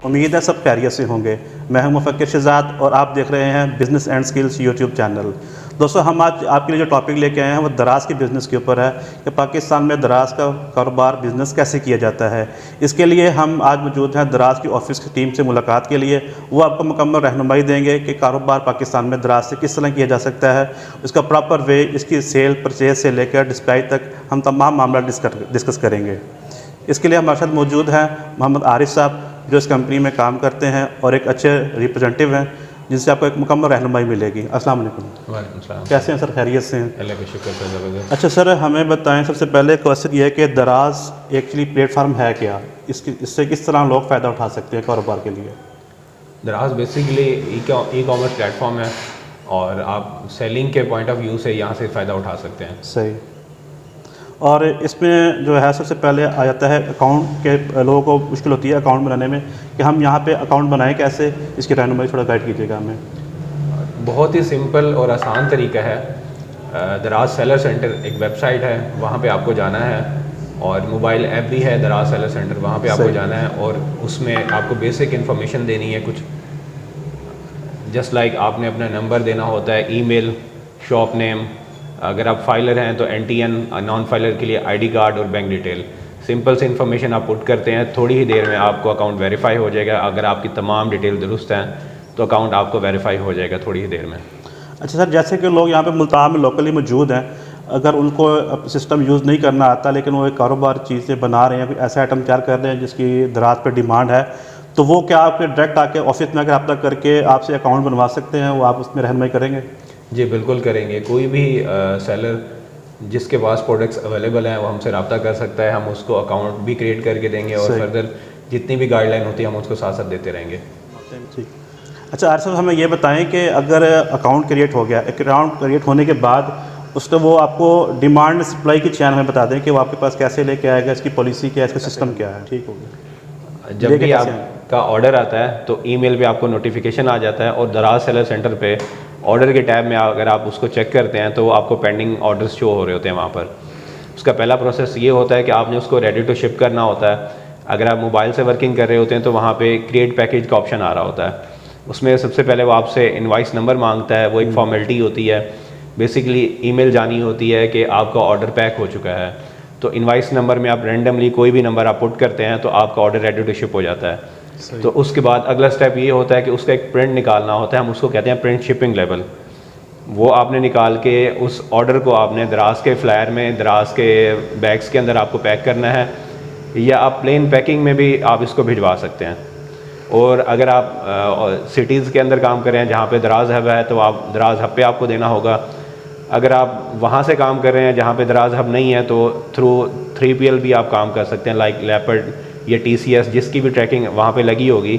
उम्मीद है सब खैरियत से होंगे। मैं हूं मुफक्किर शहजाद और आप देख रहे हैं business and skills YouTube channel. दोस्तों, हम आज आपके लिए जो टॉपिक लेके आए हैं वो दराज के बिज़नेस के ऊपर है कि पाकिस्तान में दराज का कारोबार बिज़नेस कैसे किया जाता है। इसके लिए हम आज मौजूद हैं दराज की ऑफिस की टीम से मुलाकात के लिए। वो आपको मुकम्मल रहनुमाई देंगे कि कारोबार पाकिस्तान में दराज से किस तरह किया जा सकता है, उसका प्रॉपर वे, इसकी सेल परचेज से लेकर डिस्पैच तक हम तमाम मामला डिस्कस करेंगे। इसके लिए हमारे साथ मौजूद हैं मोहम्मद आरिफ साहब, जो इस कंपनी में काम करते हैं और एक अच्छे रिप्रेजेंटेटिव हैं जिनसे आपको एक मुकम्मल रहनुमाई मिलेगी। अस्सलाम वालेकुम। वालेकुम सलाम। कैसे हैं सर? खैरियत से हैं? अल्लाह का शुक्र है, ज़बरदस्त। अच्छा सर, हमें बताएं, सबसे पहले क्वेश्चन ये है कि दराज एक्चुअली प्लेटफार्म है क्या? इससे किस तरह लोग फ़ायदा उठा सकते हैं कारोबार के लिए? दराज बेसिकली ई कॉमर्स प्लेटफॉर्म है और आप सेलिंग के पॉइंट ऑफ व्यू से यहाँ से फ़ायदा उठा सकते हैं। सही। और इसमें जो है सबसे पहले आ जाता है अकाउंट के लोगों को मुश्किल होती है अकाउंट बनाने में कि हम यहाँ पे अकाउंट बनाएं कैसे, इसकी रहनुमाई थोड़ा गाइड कीजिएगा हमें। बहुत ही सिंपल और आसान तरीका है। दराज सेलर सेंटर एक वेबसाइट है, वहाँ पे आपको जाना है और मोबाइल ऐप भी है दराज सेलर सेंटर, वहाँ पे आपको जाना है और उसमें आपको बेसिक इन्फॉर्मेशन देनी है कुछ। जस्ट लाइक आपने अपना नंबर देना होता है, ईमेल, शॉप नेम, अगर आप फाइलर हैं तो NTN, नॉन फाइलर के लिए ID कार्ड और बैंक डिटेल। सिंपल से इन्फॉर्मेशन आप पुट करते हैं, थोड़ी ही देर में आपको अकाउंट वेरीफाई हो जाएगा। अगर आपकी तमाम डिटेल दुरुस्त हैं तो अकाउंट आपको वेरीफाई हो जाएगा थोड़ी ही देर में। अच्छा सर, जैसे कि लोग यहाँ पे मुल्तान में लोकली मौजूद हैं, अगर उनको सिस्टम यूज़ नहीं करना आता लेकिन वो एक कारोबार चीज़ें बना रहे हैं, कोई ऐसा आइटम तैयार कर रहे हैं जिसकी दराज पर डिमांड है, तो वो क्या आपके डायरेक्ट आके ऑफिस में अगर रब्ता करके आपसे अकाउंट बनवा सकते हैं? वो आप उसमें रहनुमाई करेंगे? जी बिल्कुल करेंगे। कोई भी सेलर जिसके पास प्रोडक्ट्स अवेलेबल हैं वो हमसे रब्ता कर सकता है, हम उसको अकाउंट भी क्रिएट करके देंगे और फर्दर जितनी भी गाइडलाइन होती है हम उसको साथ साथ देते रहेंगे। ठीक। अच्छा आरिफ साहब, हमें ये बताएं कि अगर अकाउंट क्रिएट हो गया, अकाउंट क्रिएट होने के बाद उसको वो आपको डिमांड सप्लाई की चैन हमें बता दें कि वो आपके पास कैसे लेके आएगा, इसकी पॉलिसी क्या है, इसका सिस्टम क्या है? ठीक हो गया। जब भी आपका ऑर्डर आता है तो ईमेल पे आपको नोटिफिकेशन आ जाता है और दराज सेलर सेंटर पे ऑर्डर के टैब में अगर आप उसको चेक करते हैं तो आपको पेंडिंग ऑर्डर्स शो हो रहे होते हैं वहाँ पर। उसका पहला प्रोसेस ये होता है कि आपने उसको रेडी टू शिप करना होता है। अगर आप मोबाइल से वर्किंग कर रहे होते हैं तो वहाँ पे क्रिएट पैकेज का ऑप्शन आ रहा होता है। उसमें सबसे पहले वो आपसे इनवाइस नंबर मांगता है, वो एक फॉर्मेलिटी होती है। बेसिकली ईमेल जानी होती है कि आपका ऑर्डर पैक हो चुका है, तो इनवाइस नंबर में आप रेंडमली कोई भी नंबर आप पुट करते हैं तो आपका ऑर्डर रेडी टू शिप हो जाता है। तो उसके बाद अगला स्टेप ये होता है कि उसका एक प्रिंट निकालना होता है, हम उसको कहते हैं प्रिंट शिपिंग लेवल। वो आपने निकाल के उस ऑर्डर को आपने दराज के फ्लायर में, दराज के बैग्स के अंदर आपको पैक करना है, या आप प्लेन पैकिंग में भी आप इसको भिजवा सकते हैं। और अगर आप सिटीज़ के अंदर काम कर रहे हैं जहाँ पे दराज हब है तो आप दराज हब पे आपको देना होगा। अगर आप वहाँ से काम कर रहे हैं जहाँ पे दराज हब नहीं है तो थ्रू 3PL भी आप काम कर सकते हैं, लाइक लेपर्ड या TCS, जिसकी भी ट्रैकिंग वहाँ पे लगी होगी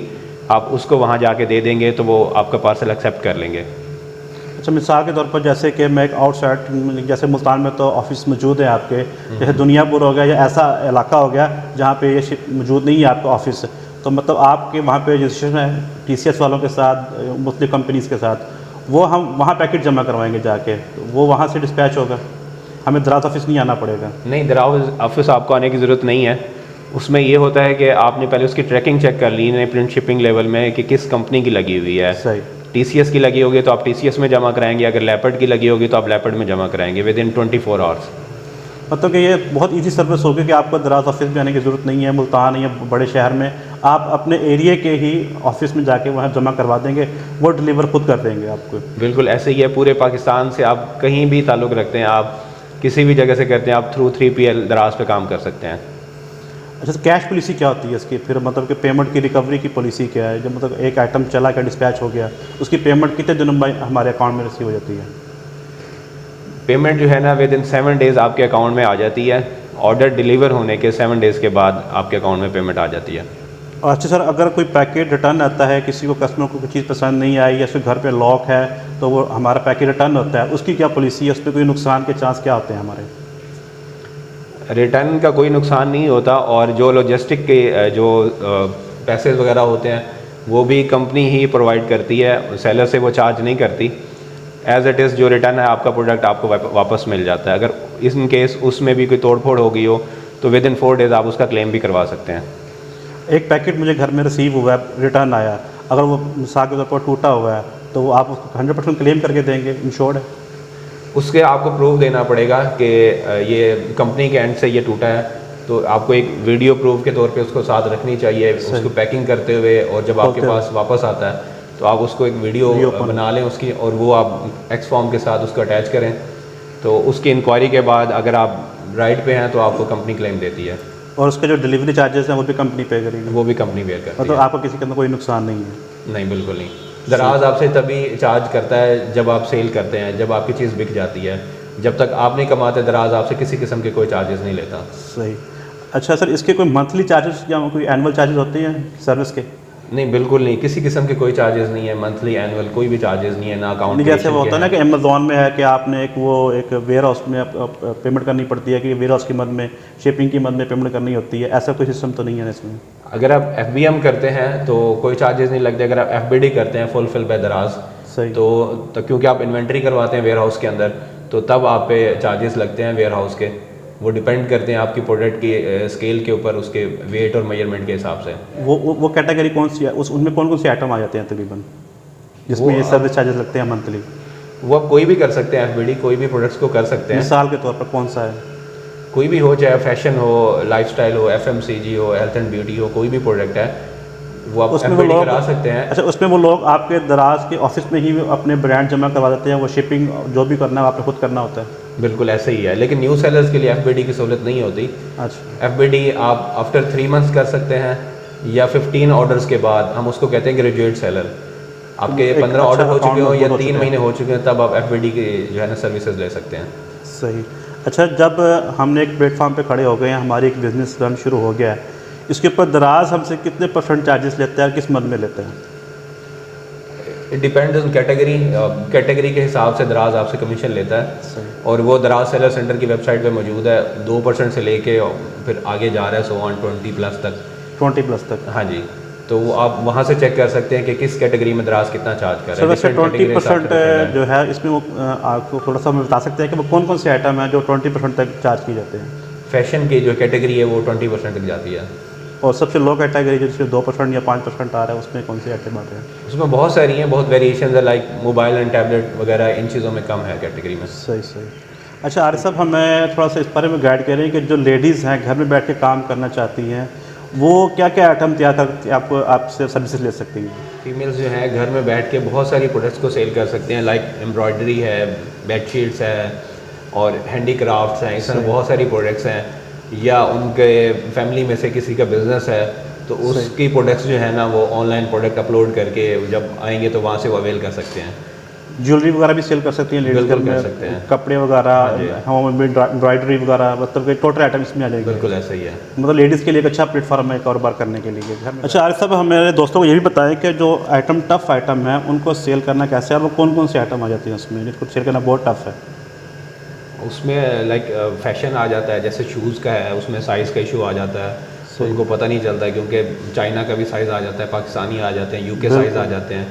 आप उसको वहाँ जाके दे देंगे तो वो आपका पार्सल एक्सेप्ट कर लेंगे। अच्छा, मिसाल के तौर पर जैसे कि मैं एक आउटसाइड, जैसे मुल्तान में तो ऑफिस मौजूद है आपके, जैसे दुनियापुर हो गया या ऐसा इलाका हो गया जहाँ पे ये मौजूद नहीं है आपका ऑफिस, तो मतलब आपके वहाँ पे रजिस्ट्रेशन है TCS वालों के साथ, मुख्तलिफ कंपनीज़ के साथ, वो हम वहाँ पैकेट जमा करवाएंगे जाके, तो वो वहाँ से डिस्पैच होगा, हमें दराज ऑफिस नहीं आना पड़ेगा? नहीं, दराज ऑफिस आपको आने की ज़रूरत नहीं है। उसमें ये होता है कि आपने पहले उसकी ट्रैकिंग चेक कर ली है प्रिंट शिपिंग लेवल में कि किस कंपनी की लगी हुई है। सही। TCS की लगी होगी तो आप TCS में जमा कराएंगे, अगर लेपर्ड की लगी होगी तो आप लेपर्ड में जमा कराएंगे विदिन 24 आवर्स। मतलब कि ये बहुत इजी सर्विस होगी कि आपको दराज ऑफिस में आने की ज़रूरत नहीं है। मुल्तान या बड़े शहर में आप अपने एरिया के ही ऑफिस में जाके वहाँ जमा करवा देंगे, वो डिलीवर खुद कर देंगे आपको। बिल्कुल ऐसे ही है, पूरे पाकिस्तान से आप कहीं भी ताल्लुक़ रखते हैं, आप किसी भी जगह से करते हैं, आप थ्रू 3PL दराज पे काम कर सकते हैं। अच्छा, तो कैश पॉलिसी क्या होती है इसकी फिर? मतलब कि पेमेंट की रिकवरी की पॉलिसी क्या है? जब मतलब एक आइटम चला क्या, डिस्पैच हो गया, उसकी पेमेंट कितने दिनों में हमारे अकाउंट में रिसीव हो जाती है? पेमेंट जो है ना विदिन 7 डेज़ आपके अकाउंट में आ जाती है। ऑर्डर डिलीवर होने के 7 डेज़ के बाद आपके अकाउंट में पेमेंट आ जाती है। अच्छा सर, अगर कोई पैकेट रिटर्न आता है, किसी को कस्टमर को कोई चीज़ पसंद नहीं आई या फिर घर पे लॉक है तो वो हमारा पैकेट रिटर्न होता है, उसकी क्या पॉलिसी है? उस पर कोई नुकसान के चांस क्या होते हैं हमारे? रिटर्न का कोई नुकसान नहीं होता और जो लॉजिस्टिक के जो पैसे वगैरह होते हैं वो भी कंपनी ही प्रोवाइड करती है, सेलर से वो चार्ज नहीं करती। एज़ इट इज़ जो रिटर्न है आपका प्रोडक्ट आपको वापस मिल जाता है। अगर इन केस उसमें भी कोई तोड़ फोड़ हो गई हो तो विदिन 4 डेज़ आप उसका क्लेम भी करवा सकते हैं। एक पैकेट मुझे घर में रिसीव हुआ है, रिटर्न आया, अगर वो मिसाल के तौर पर टूटा हुआ है तो वो आप उसको 100% क्लेम करके देंगे, इंश्योर्ड है? उसके आपको प्रूफ देना पड़ेगा कि ये कंपनी के एंड से ये टूटा है, तो आपको एक वीडियो प्रूफ के तौर पे उसको साथ रखनी चाहिए उसको पैकिंग करते हुए, और जब आपके पास वापस आता है तो आप उसको एक वीडियो बना लें उसकी, और वो आप एक्स फॉर्म के साथ उसको अटैच करें। तो उसकी इंक्वायरी के बाद अगर आप राइट पे हैं तो आपको कंपनी क्लेम देती है, और उसके जो डिलीवरी चार्जेस हैं वो भी कंपनी पे करेगी? वो भी कंपनी बेयर करती मतलब है। आपको किसी के अंदर कोई नुकसान नहीं है? नहीं, बिल्कुल नहीं। दराज आपसे तभी चार्ज करता है जब आप सेल करते हैं, जब आपकी चीज़ बिक जाती है। जब तक आप नहीं कमाते दराज आपसे किसी किस्म के कोई चार्जेस नहीं लेता। सही। अच्छा सर, इसके कोई मंथली चार्जेस या कोई एनुअल चार्जेस होते हैं सर्विस के? नहीं, बिल्कुल नहीं, किसी किस्म के कोई चार्जेस नहीं है, मंथली एनुअल कोई भी चार्जेस नहीं है, ना अकाउंट। जैसे वो होता है ना कि अमेज़ॉन में है कि आपने एक वेयर हाउस में पेमेंट करनी पड़ती है कि वेयर हाउस की मद में, शिपिंग की मद में पेमेंट करनी होती है, ऐसा कोई सिस्टम तो नहीं है इसमें? अगर आप FBM करते हैं तो कोई चार्जेस नहीं लगते। अगर आप FBD करते हैं, फुलफिल बाय दराज, सही। तो क्योंकि आप इन्वेंट्री करवाते हैं वेयर हाउस के अंदर, तो तब आप पे चार्जेस लगते हैं वेयर हाउस के। वो डिपेंड करते हैं आपकी प्रोडक्ट की स्केल के ऊपर, उसके वेट और मेजरमेंट के हिसाब से। वो कैटेगरी कौन सी है, उसमें कौन कौन से आइटम आ जाते हैं तकरीबन जिसमें ये सर्विस चार्जेस लगते हैं मंथली? वो आप कोई भी कर सकते हैं, FBD कोई भी प्रोडक्ट्स को कर सकते हैं। मिसाल के तौर पर कौन सा है? कोई भी हो, चाहे फैशन हो, लाइफस्टाइल हो, FMCG हो, हेल्थ एंड ब्यूटी हो, कोई भी प्रोडक्ट है वो आप FBD करा सकते हैं। अच्छा, उसमें वो लोग आपके दराज के ऑफिस में ही अपने ब्रांड जमा करवा देते हैं, वो शिपिंग जो भी करना है आपने खुद करना होता है? बिल्कुल ऐसे ही है, लेकिन न्यू सेलर्स के लिए FBD की सहूलत नहीं होती। अच्छा। FBD आप आफ्टर 3 मंथ्स कर सकते हैं, या 15 ऑर्डर्स के बाद, हम उसको कहते हैं ग्रेजुएट सेलर। आपके 15 ऑर्डर हो चुके हो या 3 महीने हो चुके हैं, तब आप FBD की जो है ना सर्विसेज ले सकते हैं। सही। अच्छा, जब हमने एक प्लेटफॉर्म पे खड़े हो गए हैं, हमारी एक बिज़नेस रन शुरू हो गया है, इसके ऊपर दराज हमसे कितने % चार्जेस लेते हैं और किस मद में लेते हैं? इट डिपेंड्स ऑन कैटेगरी के हिसाब से दराज आपसे कमीशन लेता है। सही। और वो दराज सेलर सेंटर की वेबसाइट पे मौजूद है, 2% से लेके फिर आगे जा रहा है 20+ तक। 20+ तक? हाँ जी, तो आप वहाँ से चेक कर सकते हैं कि किस कैटेगरी में दराज कितना चार्ज कर रहा है। वैसे 20% जो है इसमें वो आपको थोड़ा सा हमें बता सकते हैं कि वो कौन कौन से आइटम हैं जो 20% तक चार्ज किए जाते हैं? फैशन की जो कैटेगरी है वो 20% तक जाती है। और सबसे लो कैटेगरी जो जिसमें 2% या 5% आ रहा है, उसमें कौन सी आइटम आते हैं? उसमें बहुत सारी हैं, बहुत वेरिएशन है, लाइक मोबाइल एंड टैबलेट वगैरह, इन चीज़ों में कम है कैटेगरी में। सही सही। अच्छा आरिफ साहब, हमें थोड़ा सा इस बारे में गाइड करें कि जो लेडीज़ हैं घर में बैठ के काम करना चाहती हैं, वो क्या क्या आइटम तैयार करके आपसे सर्विसेज ले सकती हैं? फीमेल्स जो हैं घर में बैठ के बहुत सारी प्रोडक्ट्स को सेल कर सकते हैं, लाइक एम्ब्रॉयडरी है, बेडशीट्स है, और हैंडीक्राफ्ट्स हैं, इस तरह बहुत सारी प्रोडक्ट्स हैं। या उनके फैमिली में से किसी का बिज़नेस है तो उसकी प्रोडक्ट्स जो है ना वो ऑनलाइन प्रोडक्ट अपलोड करके जब आएंगे तो वहाँ से वो अवेल कर सकते हैं। ज्वेलरी वगैरह भी सेल कर सकती हैं लेडीज़? बिल्कुल कर सकते हैं। कपड़े वगैरह, एम्ब्रॉयडरी वगैरह, मतलब कि टोटल आइटम इसमें आ जाएंगे? बिल्कुल ऐसा ही है। मतलब लेडीज़ के लिए एक अच्छा प्लेटफॉर्म है कारोबार करने के लिए घर में। अच्छा आरिफ साहब, हमारे दोस्तों को ये भी बताएं कि जो आइटम टफ़ आइटम है उनको सेल करना कैसे है, और वो कौन कौन से आइटम आ जाती हैं उसमें जिसको सेल करना बहुत टफ़ है? उसमें लाइक फैशन आ जाता है, जैसे शूज़ का है, उसमें साइज़ का इशू आ जाता है, तो उनको पता नहीं चलता है क्योंकि चाइना का भी साइज़ आ जाता है, पाकिस्तानी आ जाते हैं, UK साइज़ आ जाते हैं,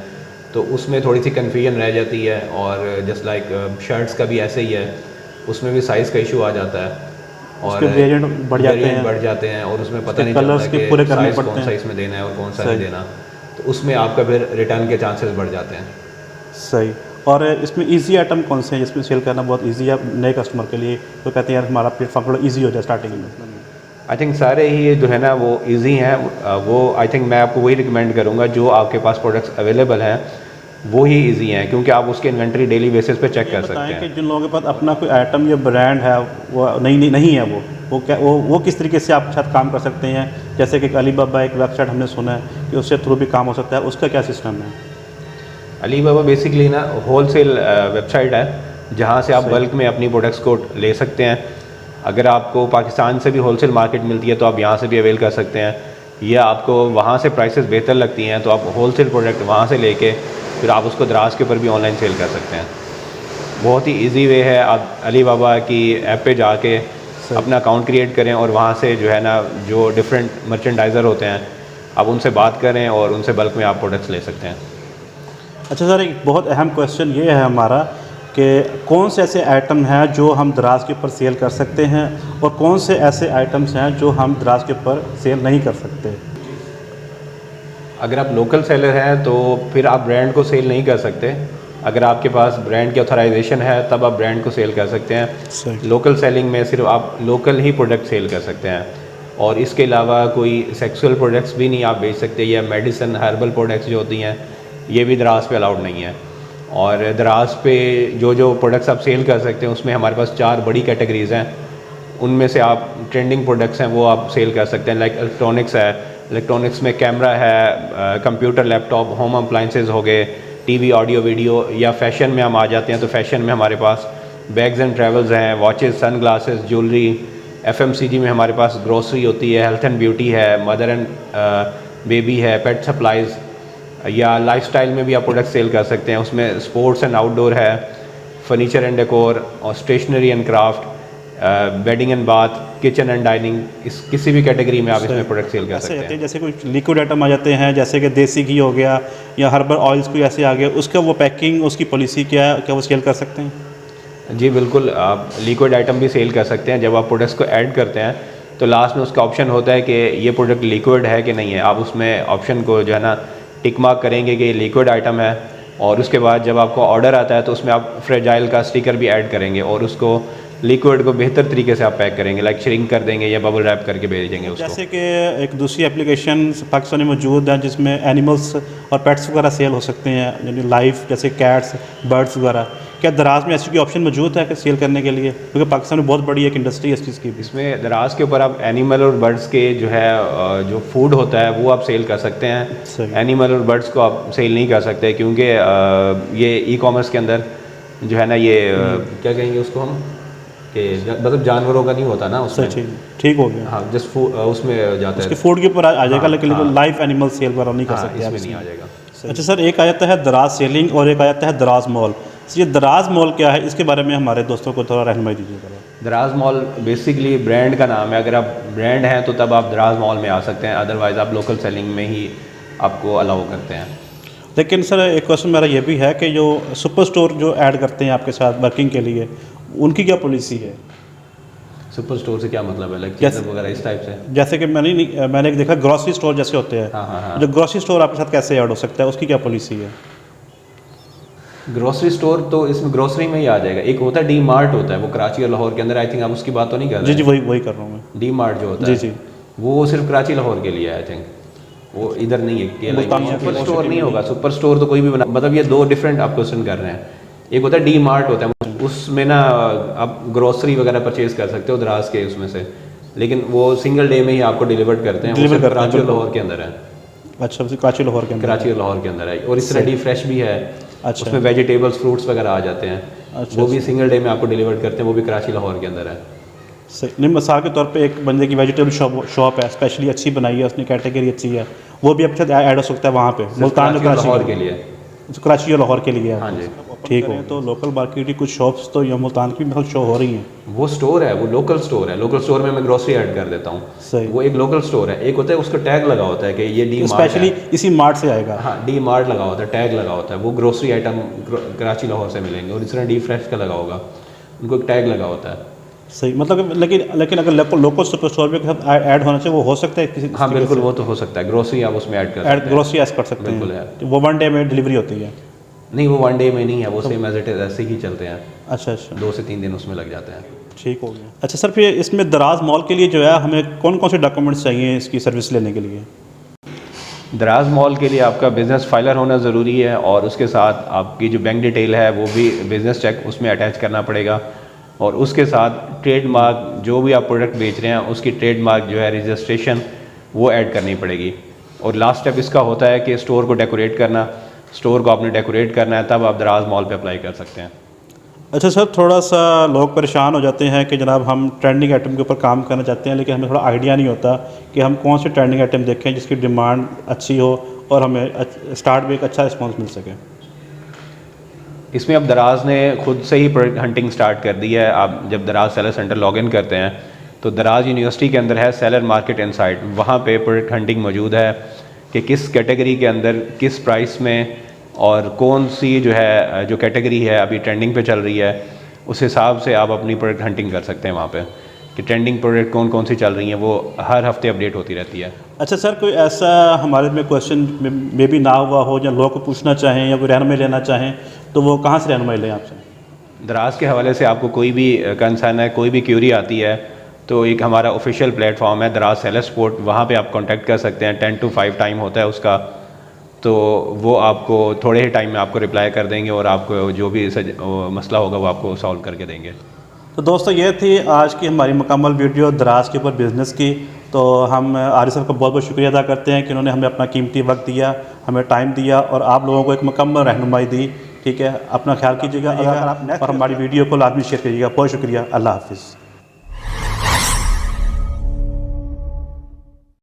तो उसमें थोड़ी सी कन्फ्यूजन रह जाती है। और जस्ट लाइक शर्ट्स का भी ऐसे ही है, उसमें भी साइज़ का इशू आ जाता है और वेरिएंट बढ़ जाते हैं और उसमें पता नहीं चलता कि साइज़ कौन सा इसमें देना है और कौन सा नहीं देना, तो उसमें आपका फिर रिटर्न के चांसेस बढ़ जाते हैं। सही। और इसमें इजी आइटम कौन से हैं जिसमें सेल करना बहुत इजी है नए कस्टमर के लिए, तो कहते हैं यार हमारा प्लेटफॉर्म थोड़ा इजी हो जाए स्टार्टिंग में? आई थिंक सारे ही जो है ना वो इजी हैं। वो आई थिंक मैं आपको वही रिकमेंड करूँगा जो आपके पास प्रोडक्ट्स अवेलेबल हैं वो ही इजी हैं, क्योंकि आप उसकी इन्वेंट्री डेली बेसिस पे चेक कर सकते हैं। कि जिन लोगों के पास अपना कोई आइटम या ब्रांड है वो नहीं है, वो किस तरीके से आपके साथ काम कर सकते हैं? जैसे कि अलीबाबा एक वेबसाइट हमने सुना है कि उससे थ्रू भी काम हो सकता है, उसका क्या सिस्टम है? अलीबाबा बेसिकली ना होलसेल वेबसाइट है जहाँ से आप बल्क में अपनी प्रोडक्ट्स को ले सकते हैं। अगर आपको पाकिस्तान से भी होलसेल मार्केट मिलती है तो आप यहाँ से भी अवेल कर सकते हैं, या आपको वहाँ से प्राइसेस बेहतर लगती हैं तो आप होलसेल प्रोडक्ट वहाँ से लेके फिर आप उसको दराज के ऊपर भी ऑनलाइन सेल कर सकते हैं। बहुत ही इजी वे है, आप अलीबाबा की ऐप पे जाके अपना अकाउंट क्रिएट करें और वहाँ से जो है ना जो डिफरेंट मर्चेंडाइज़र होते हैं आप उनसे बात करें और उनसे बल्क में आप प्रोडक्ट्स ले सकते हैं। अच्छा सर, एक बहुत अहम क्वेश्चन ये है हमारा कि कौन से ऐसे आइटम हैं जो हम दराज के ऊपर सेल कर सकते हैं और कौन से ऐसे आइटम्स हैं जो हम दराज के ऊपर सेल नहीं कर सकते? अगर आप लोकल सेलर हैं तो फिर आप ब्रांड को सेल नहीं कर सकते। अगर आपके पास ब्रांड की ऑथराइजेशन है तब आप ब्रांड को सेल कर सकते हैं। सही। लोकल सेलिंग में सिर्फ आप लोकल ही प्रोडक्ट सेल कर सकते हैं, और इसके अलावा कोई सेक्सुअल प्रोडक्ट्स भी नहीं आप बेच सकते, या मेडिसिन हर्बल प्रोडक्ट्स जो होती हैं ये भी दराज पे अलाउड नहीं है। और दराज पे जो प्रोडक्ट्स आप सेल कर सकते हैं उसमें हमारे पास 4 बड़ी कैटेगरीज़ हैं। उनमें से आप ट्रेंडिंग प्रोडक्ट्स हैं वो आप सेल कर सकते हैं, लाइक इलेक्ट्रॉनिक्स है। इलेक्ट्रॉनिक्स में कैमरा है, कंप्यूटर, लैपटॉप, होम अप्लाइंसेस हो गए, टीवी, ऑडियो, वीडियो। या फैशन में हम आ जाते हैं तो फैशन में हमारे पास बैग्स एंड ट्रैवल्स हैं, watches, sunglasses, jewellery. FMCG में हमारे पास ग्रोसरी होती है, हेल्थ एंड ब्यूटी है, मदर एंड बेबी है, पेट सप्लाइज़। या लाइफस्टाइल में भी आप प्रोडक्ट सेल कर सकते हैं, उसमें स्पोर्ट्स एंड आउटडोर है, फर्नीचर एंड डेकोर, और stationery and craft, bedding and bath, kitchen and dining. इस किसी भी कैटेगरी में आप इसमें प्रोडक्ट सेल कर सकते हैं। जैसे कुछ लिक्विड आइटम आ जाते हैं, जैसे कि देसी घी हो गया या हर्बल ऑयल्स कोई ऐसे आ गया, उसका वो पैकिंग, उसकी पॉलिसी क्या है, क्या वो सेल कर सकते हैं? जी बिल्कुल, आप लिक्विड आइटम भी सेल कर सकते हैं। जब आप प्रोडक्ट्स को ऐड करते हैं तो लास्ट में उसका ऑप्शन होता है कि ये प्रोडक्ट लिक्विड है कि नहीं है। आप उसमें ऑप्शन को जो है ना टिक मार्क करेंगे कि ये लिक्विड आइटम है, और उसके बाद जब आपको ऑर्डर आता है तो उसमें आप फ्रेजाइल का स्टिकर भी ऐड करेंगे, और उसको लिक्विड को बेहतर तरीके से आप पैक करेंगे, लाइक श्रिंक कर देंगे या बबल रैप करके भेजेंगे उसको। जैसे कि एक दूसरी एप्लीकेशन पाकिस्तान में मौजूद है जिसमें एनिमल्स और पेट्स वगैरह सेल हो सकते हैं, यानी लाइफ, जैसे कैट्स, बर्ड्स वगैरह। क्या दराज में ऐसी कोई ऑप्शन मौजूद है कि सेल करने के लिए? क्योंकि पाकिस्तान में बहुत बड़ी एक इंडस्ट्री है इस चीज़ की भी। इसमें दराज के ऊपर आप एनिमल और बर्ड्स के जो है जो फूड होता है वो आप सेल कर सकते हैं। सही। एनिमल और बर्ड्स को आप सेल नहीं कर सकते, क्योंकि ये ई कॉमर्स के अंदर जो है ना ये क्या कहेंगे उसको हम, कि मतलब जानवरों का नहीं होता ना उसमें। सही, ठीक हो गया। हाँ, जस्ट उसमें जाता है, उसके फूड के ऊपर आ जाएगा, लेकिन हाँ। लाइफ एनिमल सेल वगैरह नहीं कर हाँ, सकते आप इसमें नहीं आ इसमें। जाएगा। अच्छा सर, एक आ जाता है दराज सेलिंग और एक आ जाता है दराज मॉल। ये दराज मॉल क्या है, इसके बारे में हमारे दोस्तों को थोड़ा रहनुमाई दीजिएगा। दराज मॉल बेसिकली ब्रांड का नाम है। अगर आप ब्रांड हैं तो तब आप दराज मॉल में आ सकते हैं, अदरवाइज़ आप लोकल सेलिंग में ही आपको अलाउ करते हैं। लेकिन सर एक क्वेश्चन मेरा ये भी है कि जो सुपर स्टोर जो ऐड करते हैं आपके साथ वर्किंग के लिए, उनकी क्या पॉलिसी है? सुपर स्टोर से क्या मतलब है, लाइक जैसे- चीज़ वगैरह इस टाइप से? जैसे कि मैंने एक देखा ग्रॉसरी स्टोर जैसे होते हैं, हाँ हाँ हाँ। जो ग्रॉसरी स्टोर आपके साथ कैसे ऐड हो सकता है, उसकी क्या पॉलिसी है? ग्रोसरी स्टोर तो इसमें ग्रोसरी में ही आ जाएगा। एक होता है डी मार्ट होता है, वो कराची और लाहौर के अंदर, आई थिंक आप उसकी बात तो नहीं कर रहे? जी जी, वही कर रहा हूँ मैं। डी मार्ट जो होता जी है जी। वो सिर्फ कराची लाहौर के लिए है, आई थिंक वो इधर नहीं है। मुल्तान में सुपर भी स्टोर सिटी नहीं में होगा, सुपर स्टोर तो कोई भी बना, मतलब ये 2 डिफरेंट आप क्वेश्चन कर रहे हैं। एक होता है डी मार्ट होता है, उसमें ना आप ग्रोसरी वगैरह परचेज कर सकते हो दराज के उसमें से, लेकिन वो सिंगल डे में ही आपको डिलीवर करते हैं। वो Deliver सिर्फ करते हैं, कराची और बिल्कुल। लाहौर के अंदर है। अच्छा, कराची लाहौर के अंदर। कराची और लाहौर के अंदर है, और इस तरह डी फ्रेश भी है। अच्छा। उसमें वेजिटेबल्स, फ्रूट्स वगैरह आ जाते हैं। अच्छा, वो भी सिंगल डे में आपको डिलीवर करते हैं, वो भी कराची लाहौर के अंदर है। सही। नहीं, मिसाल के तौर पे एक बंदे की वेजिटेबल शॉप है, स्पेशली अच्छी बनाई है उसने, कैटेगरी अच्छी है, वो भी आपके साथ ऐड हो सकता है वहाँ पे, मुल्तान कराची और लाहौर के लिए। कराची और लाहौर के लिए है। हाँ जी। ठीक हो। तो लोकल मार्केट की कुछ शॉप्स तो यहाँ मुल्तान की मतलब शो हो रही हैं। वो स्टोर है, वो लोकल स्टोर है। लोकल स्टोर में मैं ग्रोसरी ऐड कर देता हूँ। सही। वो एक लोकल स्टोर है। एक होता है उसका टैग लगा होता है कि ये डी मार्ट स्पेशली है। इसी मार्ट से आएगा। हाँ, डी मार्ट लगा होता है, टैग लगा होता है। वो ग्रोसरी आइटम कराची लाहौर से मिलेंगे, और इस तरह डी फ्रेश का लगा होगा, उनको एक टैग लगा होता है। सही, मतलब लेकिन अगर लोकल सुपर स्टोर के साथ ऐड होना चाहिए, वो हो सकता है किसी? हाँ बिल्कुल, वो तो हो सकता है। ग्रोसरी आप उसमें ऐड कर सकते ऐड हैं। ग्रोसरी ऐड कर सकते बिल्कुल हैं। है। वो 1 डे में डिलीवरी होती है? नहीं, वो 1 डे में नहीं है, वो सेम एज इट इज ऐसे ही चलते हैं। अच्छा अच्छा, 2 से 3 दिन उसमें लग जाते हैं। ठीक हो गया। अच्छा सर, फिर इसमें दराज मॉल के लिए जो है हमें कौन कौन से डॉक्यूमेंट्स चाहिए इसकी सर्विस लेने के लिए? दराज मॉल के लिए आपका बिज़नेस फाइलर होना ज़रूरी है, और उसके साथ आपकी जो बैंक डिटेल है वो भी बिज़नेस चेक उसमें अटैच करना पड़ेगा, और उसके साथ ट्रेडमार्क, जो भी आप प्रोडक्ट बेच रहे हैं उसकी ट्रेडमार्क जो है रजिस्ट्रेशन वो ऐड करनी पड़ेगी। और लास्ट स्टेप इसका होता है कि स्टोर को डेकोरेट करना। स्टोर को आपने डेकोरेट करना है, तब आप दराज मॉल पे अप्लाई कर सकते हैं। अच्छा सर, थोड़ा सा लोग परेशान हो जाते हैं कि जनाब हम ट्रेंडिंग आइटम के ऊपर काम करना चाहते हैं, लेकिन हमें थोड़ा आइडिया नहीं होता कि हम कौन से ट्रेंडिंग आइटम देखें जिसकी डिमांड अच्छी हो और हमें स्टार्ट में एक अच्छा रिस्पॉन्स मिल सके। इसमें अब दराज ने खुद से ही प्रोडक्ट हंटिंग स्टार्ट कर दी है। आप जब दराज सेलर सेंटर लॉगिन करते हैं तो दराज यूनिवर्सिटी के अंदर है सेलर मार्केट इनसाइट, वहाँ पे प्रोडक्ट हंटिंग मौजूद है कि किस कैटेगरी के अंदर किस प्राइस में और कौन सी जो है जो कैटेगरी है अभी ट्रेंडिंग पे चल रही है, उस हिसाब से आप अपनी प्रोडक्ट हंटिंग कर सकते हैं वहाँ पे। कि ट्रेंडिंग प्रोडक्ट कौन कौन सी चल रही हैं, वो हर हफ्ते अपडेट होती रहती है। अच्छा सर, कोई ऐसा हमारे में क्वेश्चन में भी ना हुआ हो या लोग को पूछना चाहें या कोई रहनुमाई लेना चाहें तो वो कहाँ से रहनुमाई लें आपसे? दराज के हवाले से आपको कोई भी कंसर्न है, कोई भी क्यूरी आती है, तो एक हमारा ऑफिशियल प्लेटफॉर्म है दराज सेलर सपोर्ट, वहाँ पे आप कांटेक्ट कर सकते हैं। 10 to 5 टाइम होता है उसका, तो वो आपको थोड़े ही टाइम में आपको रिप्लाई कर देंगे और आपको जो भी मसला होगा वो आपको सॉल्व करके देंगे। तो दोस्तों ये थी आज की हमारी मुकम्मल वीडियो दराज के ऊपर बिज़नेस की। तो हम आरिफ सर का बहुत बहुत शुक्रिया अदा करते हैं कि उन्होंने हमें अपना कीमती वक्त दिया, हमें टाइम दिया और आप लोगों को एक मुकम्मल रहनुमाई दी। ठीक है, अपना ख्याल कीजिएगा और हमारी वीडियो को लाजमी शेयर कीजिएगा। बहुत शुक्रिया, अल्लाह हाफिज़।